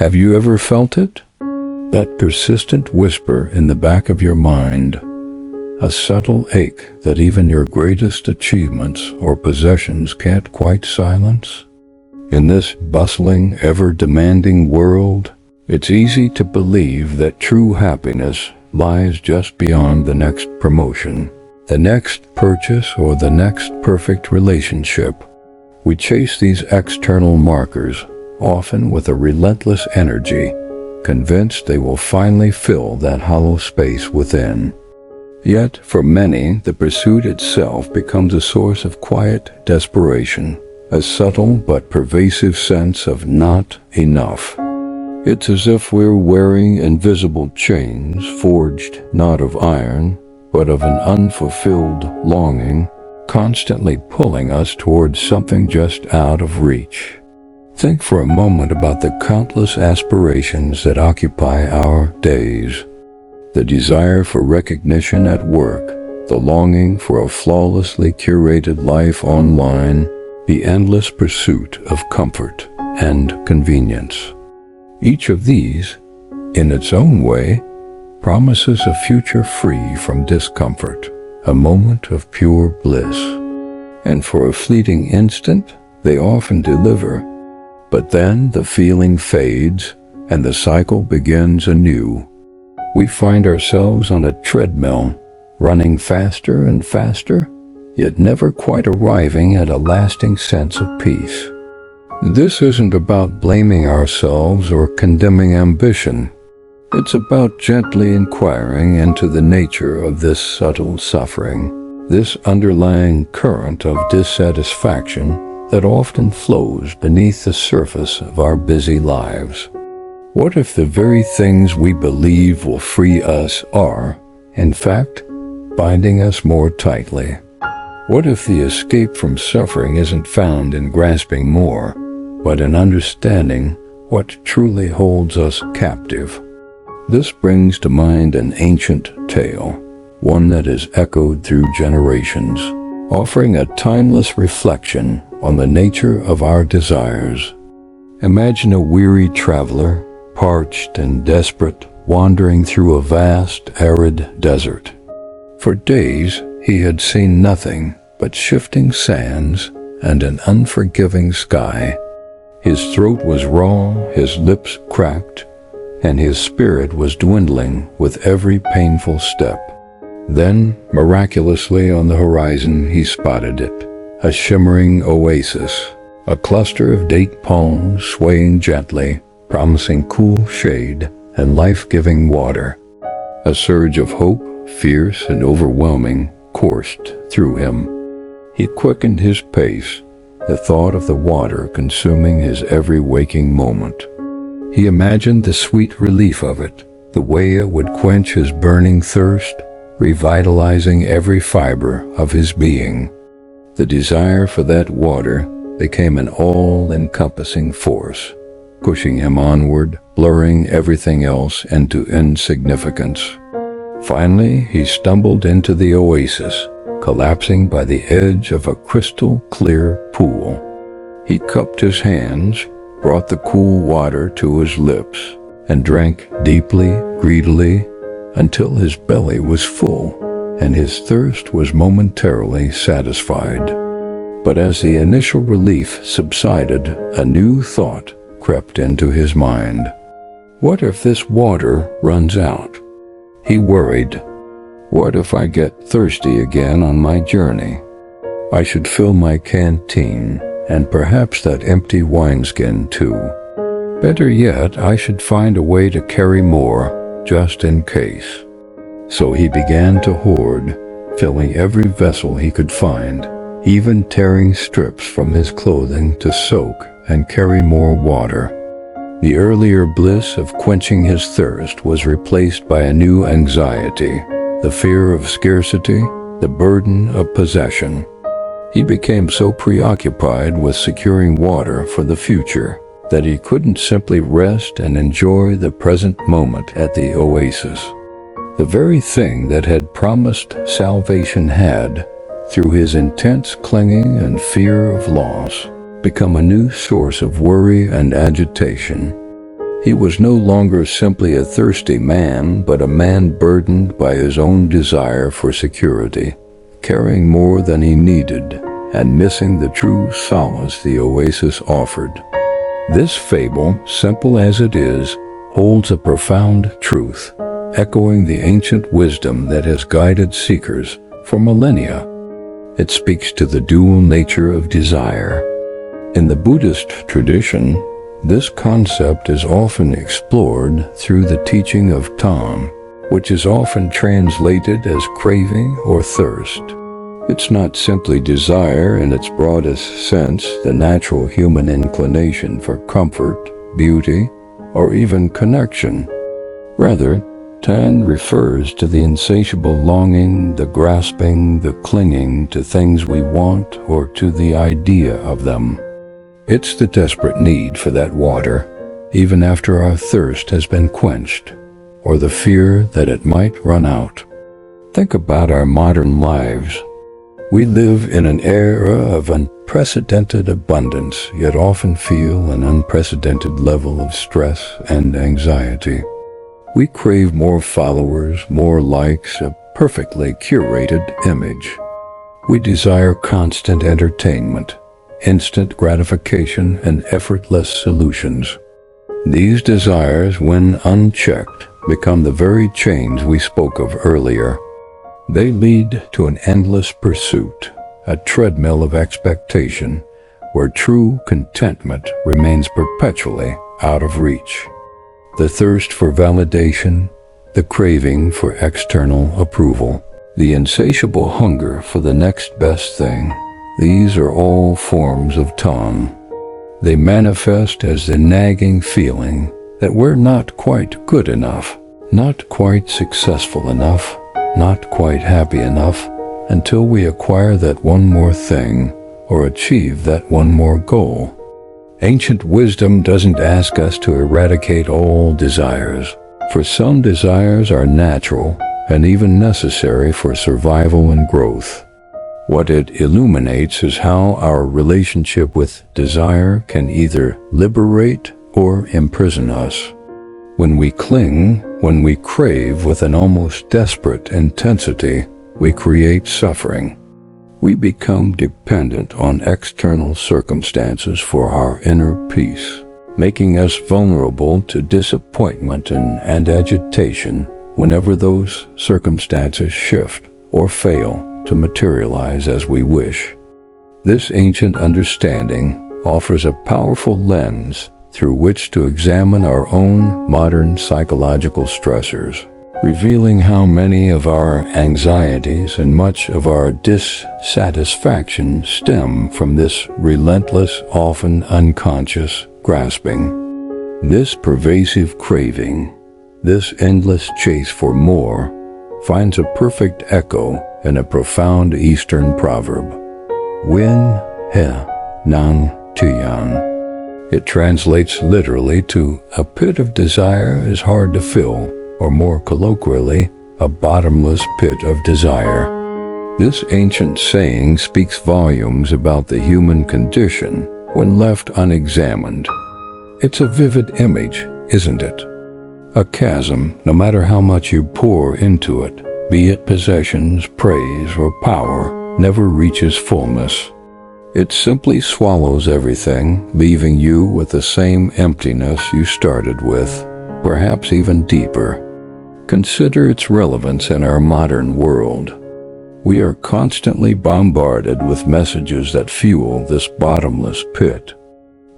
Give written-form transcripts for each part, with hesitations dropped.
Have you ever felt it? That persistent whisper in the back of your mind, a subtle ache that even your greatest achievements or possessions can't quite silence? In this bustling, ever-demanding world, it's easy to believe that true happiness lies just beyond the next promotion, the next purchase, or the next perfect relationship. We chase these external markers, often with a relentless energy, convinced they will finally fill that hollow space within. Yet, for many, the pursuit itself becomes a source of quiet desperation, a subtle but pervasive sense of not enough. It's as if we're wearing invisible chains forged not of iron, but of an unfulfilled longing, constantly pulling us towards something just out of reach. Think for a moment about the countless aspirations that occupy our days. The desire for recognition at work, the longing for a flawlessly curated life online, the endless pursuit of comfort and convenience. Each of these, in its own way, promises a future free from discomfort, a moment of pure bliss. And for a fleeting instant, they often deliver. But then the feeling fades, and the cycle begins anew. We find ourselves on a treadmill, running faster and faster, yet never quite arriving at a lasting sense of peace. This isn't about blaming ourselves or condemning ambition. It's about gently inquiring into the nature of this subtle suffering, this underlying current of dissatisfaction that often flows beneath the surface of our busy lives. What if the very things we believe will free us are, in fact, binding us more tightly? What if the escape from suffering isn't found in grasping more, but in understanding what truly holds us captive? This brings to mind an ancient tale, one that is echoed through generations, offering a timeless reflection on the nature of our desires. Imagine a weary traveler, parched and desperate, wandering through a vast, arid desert. For days, he had seen nothing but shifting sands and an unforgiving sky. His throat was raw, his lips cracked, and his spirit was dwindling with every painful step. Then, miraculously on the horizon, he spotted it, a shimmering oasis, a cluster of date palms swaying gently, promising cool shade and life-giving water. A surge of hope, fierce and overwhelming, coursed through him. He quickened his pace, the thought of the water consuming his every waking moment. He imagined the sweet relief of it, the way it would quench his burning thirst, revitalizing every fiber of his being. The desire for that water became an all-encompassing force, pushing him onward, blurring everything else into insignificance. Finally, he stumbled into the oasis, collapsing by the edge of a crystal-clear pool. He cupped his hands, brought the cool water to his lips, and drank deeply, greedily, until his belly was full, and his thirst was momentarily satisfied. But as the initial relief subsided, a new thought crept into his mind. What if this water runs out? He worried. What if I get thirsty again on my journey? I should fill my canteen, and perhaps that empty wineskin too. Better yet, I should find a way to carry more, just in case. So he began to hoard, filling every vessel he could find, even tearing strips from his clothing to soak and carry more water. The earlier bliss of quenching his thirst was replaced by a new anxiety, the fear of scarcity, the burden of possession. He became so preoccupied with securing water for the future that he couldn't simply rest and enjoy the present moment at the oasis. The very thing that had promised salvation had, through his intense clinging and fear of loss, become a new source of worry and agitation. He was no longer simply a thirsty man, but a man burdened by his own desire for security, carrying more than he needed, and missing the true solace the oasis offered. This fable, simple as it is, holds a profound truth, echoing the ancient wisdom that has guided seekers for millennia. It speaks to the dual nature of desire. In the Buddhist tradition, this concept is often explored through the teaching of Tom, which is often translated as craving or thirst. It's not simply desire in its broadest sense, the natural human inclination for comfort, beauty, or even connection. Rather, Tan refers to the insatiable longing, the grasping, the clinging to things we want or to the idea of them. It's the desperate need for that water, even after our thirst has been quenched, or the fear that it might run out. Think about our modern lives. We live in an era of unprecedented abundance, yet often feel an unprecedented level of stress and anxiety. We crave more followers, more likes, a perfectly curated image. We desire constant entertainment, instant gratification, and effortless solutions. These desires, when unchecked, become the very chains we spoke of earlier. They lead to an endless pursuit, a treadmill of expectation, where true contentment remains perpetually out of reach. The thirst for validation, the craving for external approval, the insatiable hunger for the next best thing, these are all forms of Tom. They manifest as the nagging feeling that we're not quite good enough, not quite successful enough, not quite happy enough, until we acquire that one more thing or achieve that one more goal. Ancient wisdom doesn't ask us to eradicate all desires, for some desires are natural and even necessary for survival and growth. What it illuminates is how our relationship with desire can either liberate or imprison us. When we cling, when we crave with an almost desperate intensity, we create suffering. We become dependent on external circumstances for our inner peace, making us vulnerable to disappointment and agitation whenever those circumstances shift or fail to materialize as we wish. This ancient understanding offers a powerful lens through which to examine our own modern psychological stressors, revealing how many of our anxieties and much of our dissatisfaction stem from this relentless, often unconscious grasping. This pervasive craving, this endless chase for more, finds a perfect echo in a profound Eastern proverb, Win he nang tuyan. It translates literally to, a pit of desire is hard to fill, or more colloquially, a bottomless pit of desire. This ancient saying speaks volumes about the human condition when left unexamined. It's a vivid image, isn't it? A chasm, no matter how much you pour into it, be it possessions, praise, or power, never reaches fullness. It simply swallows everything, leaving you with the same emptiness you started with, perhaps even deeper. Consider its relevance in our modern world. We are constantly bombarded with messages that fuel this bottomless pit.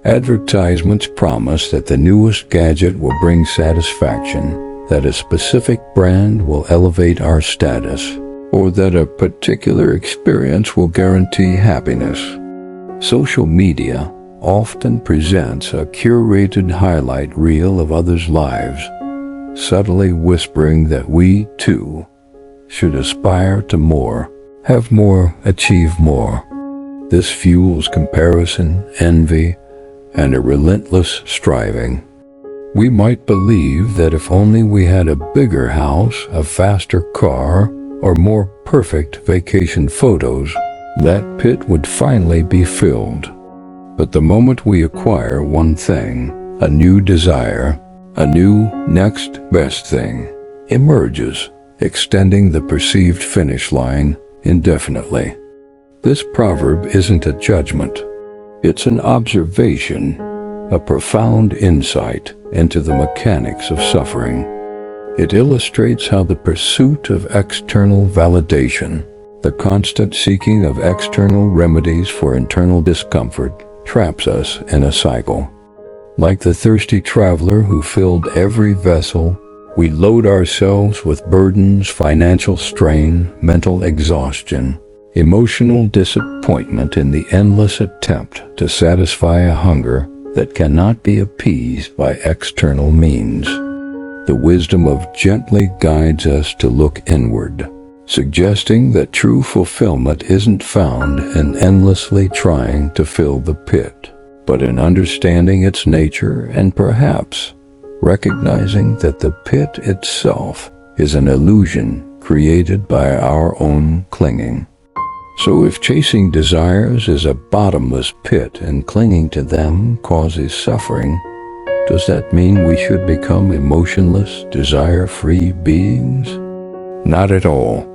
Advertisements promise that the newest gadget will bring satisfaction, that a specific brand will elevate our status, or that a particular experience will guarantee happiness. Social media often presents a curated highlight reel of others' lives, subtly whispering that we, too, should aspire to more, have more, achieve more. This fuels comparison, envy, and a relentless striving. We might believe that if only we had a bigger house, a faster car, or more perfect vacation photos, that pit would finally be filled. But the moment we acquire one thing, a new desire, A new next best thing emerges, extending the perceived finish line indefinitely. This proverb isn't a judgment. It's an observation, a profound insight into the mechanics of suffering. It illustrates how the pursuit of external validation, the constant seeking of external remedies for internal discomfort, traps us in a cycle. Like the thirsty traveler who filled every vessel, we load ourselves with burdens, financial strain, mental exhaustion, emotional disappointment in the endless attempt to satisfy a hunger that cannot be appeased by external means. The wisdom of gently guides us to look inward, suggesting that true fulfillment isn't found in endlessly trying to fill the pit, but in understanding its nature and perhaps recognizing that the pit itself is an illusion created by our own clinging. So if chasing desires is a bottomless pit and clinging to them causes suffering, does that mean we should become emotionless, desire-free beings? Not at all.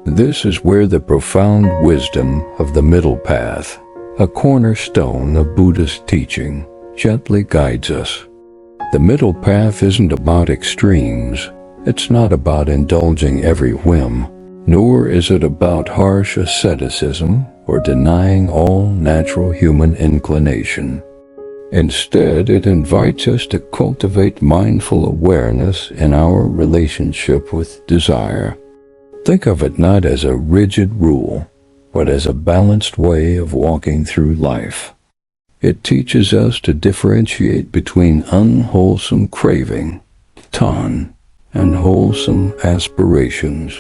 This is where the profound wisdom of the middle path, a cornerstone of Buddhist teaching, gently guides us. The middle path isn't about extremes. It's not about indulging every whim, nor is it about harsh asceticism or denying all natural human inclination. Instead, it invites us to cultivate mindful awareness in our relationship with desire. Think of it not as a rigid rule, but as a balanced way of walking through life. It teaches us to differentiate between unwholesome craving, tan, and wholesome aspirations.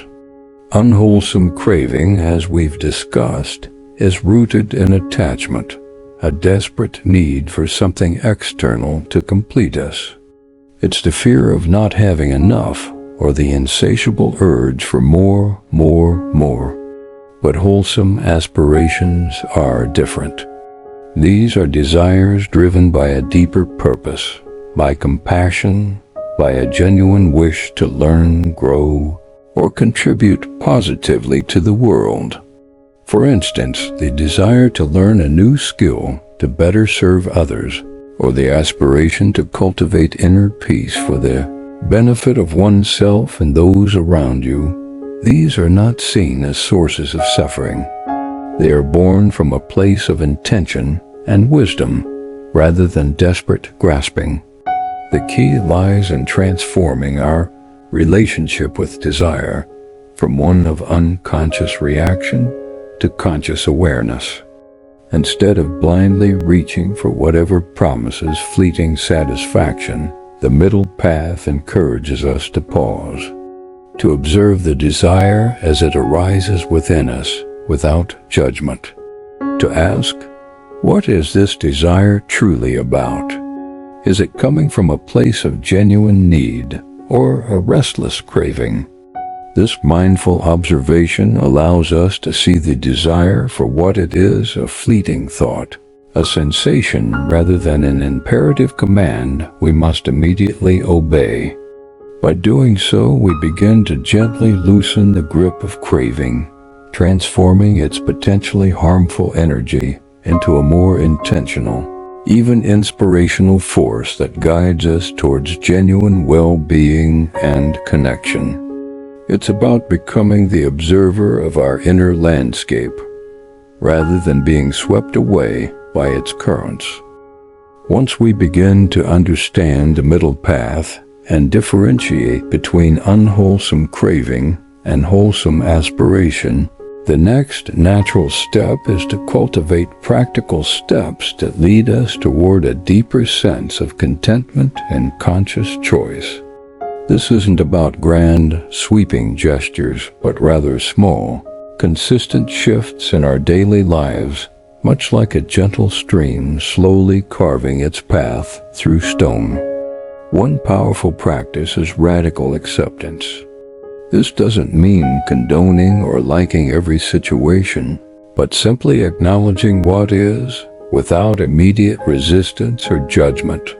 Unwholesome craving, as we've discussed, is rooted in attachment, a desperate need for something external to complete us. It's the fear of not having enough, or the insatiable urge for more. But wholesome aspirations are different. These are desires driven by a deeper purpose, by compassion, by a genuine wish to learn, grow, or contribute positively to the world. For instance, the desire to learn a new skill to better serve others, or the aspiration to cultivate inner peace for the benefit of oneself and those around you. These are not seen as sources of suffering. They are born from a place of intention and wisdom rather than desperate grasping. The key lies in transforming our relationship with desire from one of unconscious reaction to conscious awareness. Instead of blindly reaching for whatever promises fleeting satisfaction, the middle path encourages us to pause, to observe the desire as it arises within us without judgment, to ask, what is this desire truly about? Is it coming from a place of genuine need or a restless craving? This mindful observation allows us to see the desire for what it is, a fleeting thought, a sensation rather than an imperative command we must immediately obey. By doing so, we begin to gently loosen the grip of craving, transforming its potentially harmful energy into a more intentional, even inspirational force that guides us towards genuine well-being and connection. It's about becoming the observer of our inner landscape, rather than being swept away by its currents. Once we begin to understand the middle path and differentiate between unwholesome craving and wholesome aspiration, the next natural step is to cultivate practical steps that lead us toward a deeper sense of contentment and conscious choice. This isn't about grand, sweeping gestures, but rather small, consistent shifts in our daily lives, much like a gentle stream slowly carving its path through stone. One powerful practice is radical acceptance. This doesn't mean condoning or liking every situation, but simply acknowledging what is, without immediate resistance or judgment.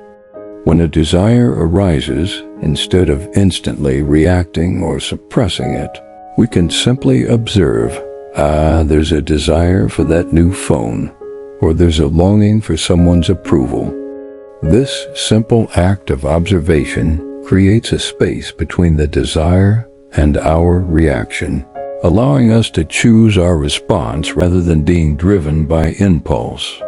When a desire arises, instead of instantly reacting or suppressing it, we can simply observe, there's a desire for that new phone, or there's a longing for someone's approval. This simple act of observation creates a space between the desire and our reaction, allowing us to choose our response rather than being driven by impulse.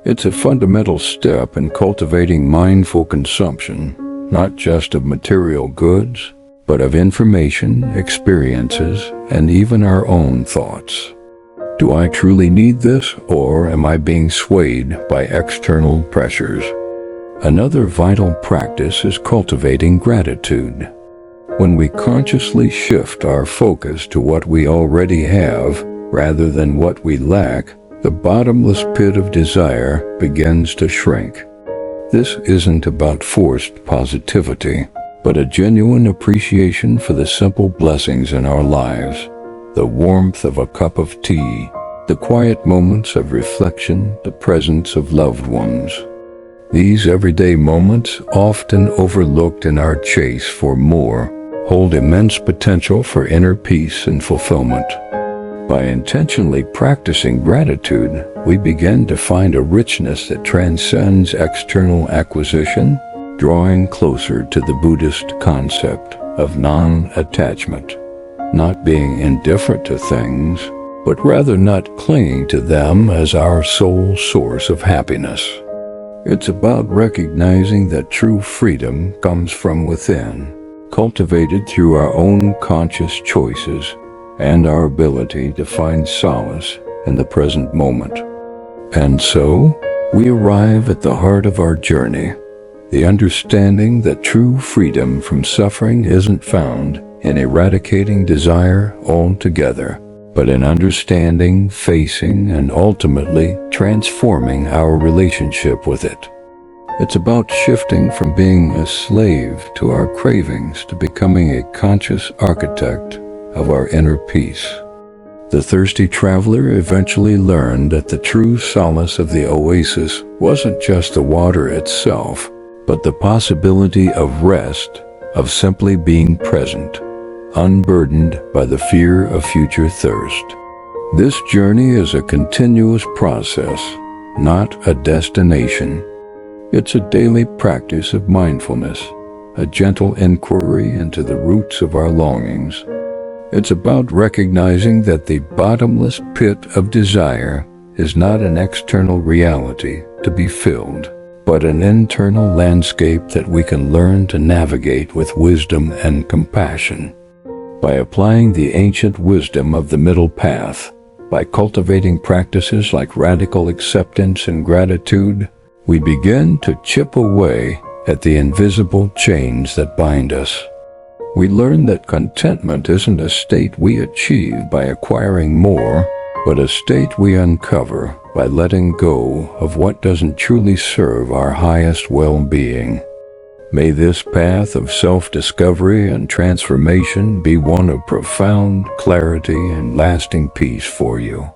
It's a fundamental step in cultivating mindful consumption, not just of material goods, but of information, experiences, and even our own thoughts. Do I truly need this, or am I being swayed by external pressures? Another vital practice is cultivating gratitude. When we consciously shift our focus to what we already have, rather than what we lack, the bottomless pit of desire begins to shrink. This isn't about forced positivity, but a genuine appreciation for the simple blessings in our lives, the warmth of a cup of tea, the quiet moments of reflection, the presence of loved ones. These everyday moments, often overlooked in our chase for more, hold immense potential for inner peace and fulfillment. By intentionally practicing gratitude, we begin to find a richness that transcends external acquisition, drawing closer to the Buddhist concept of non-attachment, not being indifferent to things, but rather not clinging to them as our sole source of happiness. It's about recognizing that true freedom comes from within, cultivated through our own conscious choices and our ability to find solace in the present moment. And so, we arrive at the heart of our journey, the understanding that true freedom from suffering isn't found in eradicating desire altogether, but in understanding, facing, and ultimately transforming our relationship with it. It's about shifting from being a slave to our cravings to becoming a conscious architect of our inner peace. The thirsty traveler eventually learned that the true solace of the oasis wasn't just the water itself, but the possibility of rest, of simply being present, unburdened by the fear of future thirst. This journey is a continuous process, not a destination. It's a daily practice of mindfulness, a gentle inquiry into the roots of our longings. It's about recognizing that the bottomless pit of desire is not an external reality to be filled, but an internal landscape that we can learn to navigate with wisdom and compassion. By applying the ancient wisdom of the middle path, by cultivating practices like radical acceptance and gratitude, we begin to chip away at the invisible chains that bind us. We learn that contentment isn't a state we achieve by acquiring more, but a state we uncover by letting go of what doesn't truly serve our highest well-being. May this path of self-discovery and transformation be one of profound clarity and lasting peace for you.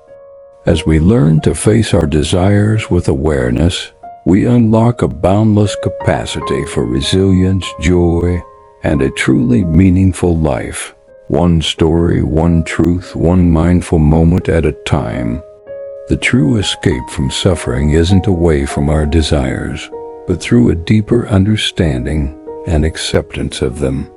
As we learn to face our desires with awareness, we unlock a boundless capacity for resilience, joy, and a truly meaningful life. One story, one truth, one mindful moment at a time. The true escape from suffering isn't away from our desires, but through a deeper understanding and acceptance of them.